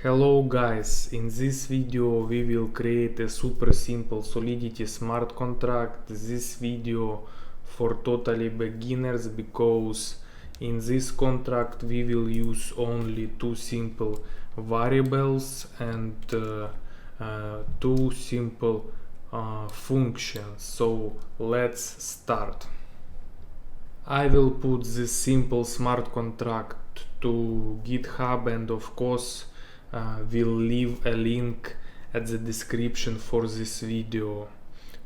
Hello guys, in this video we will create a super simple Solidity Smart Contract. This video for totally beginners because in this contract we will use only two simple variables and two simple functions. So let's start. I will put this simple smart contract to GitHub, and of course will leave a link at the description for this video.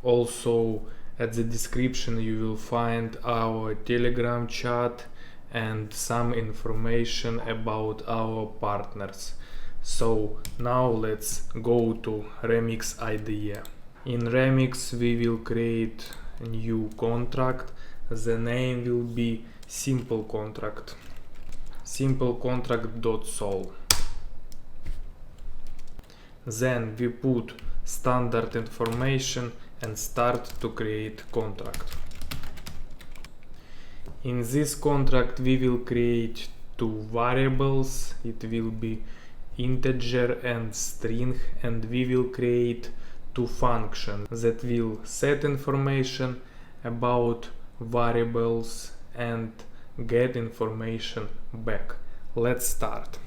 Also at the description you will find our Telegram chat and some information about our partners. So now let's go to Remix IDE. In Remix we will create a new contract. The name will be simple contract, simplecontract.sol. Then we put standard information and start to create contract. In this contract we will create two variables. It will be integer and string, and we will create two functions that will set information about variables and get information back. Let's start.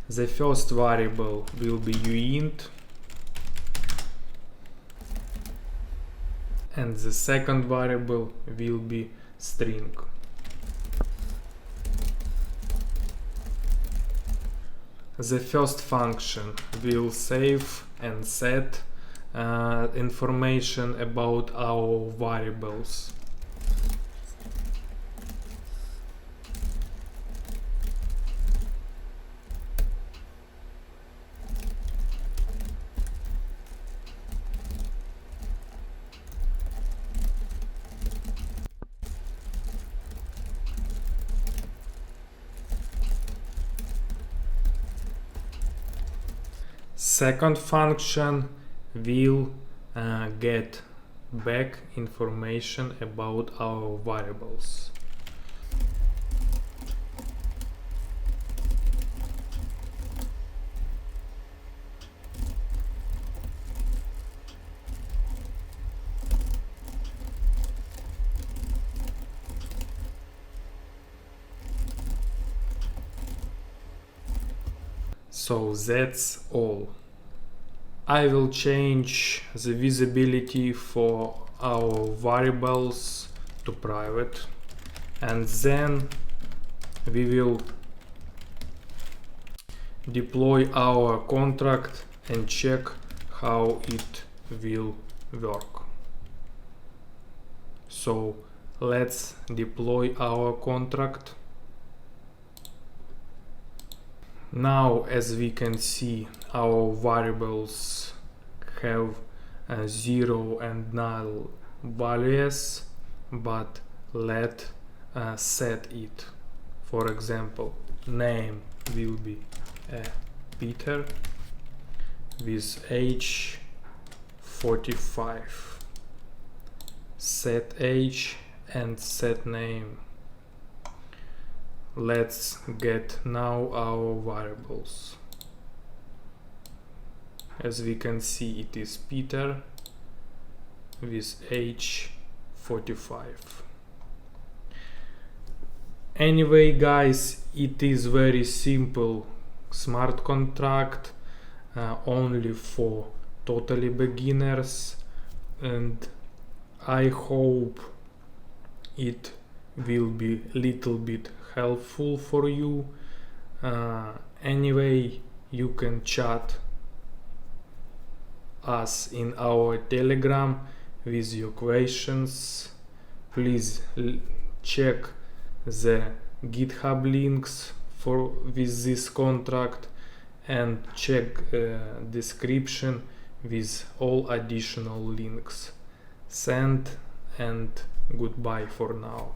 The first variable will be uint and the second variable will be string. The first function will save and set information about our variables. Second function will get back information about our variables. So that's all. I will change the visibility for our variables to private, and then we will deploy our contract and check how it will work. So let's deploy our contract. Now, as we can see, our variables have 0 and null values, but let's set it. For example, name will be Peter with age 45. Set age and set name. Let's get now our variables. As we can see, it is Peter with age 45. Anyway guys, it is very simple smart contract, only for totally beginners, and I hope it will be little bit helpful for you. Anyway, you can chat us in our Telegram with your questions. Please check the GitHub links with this contract and check description with all additional links. Send and goodbye for now.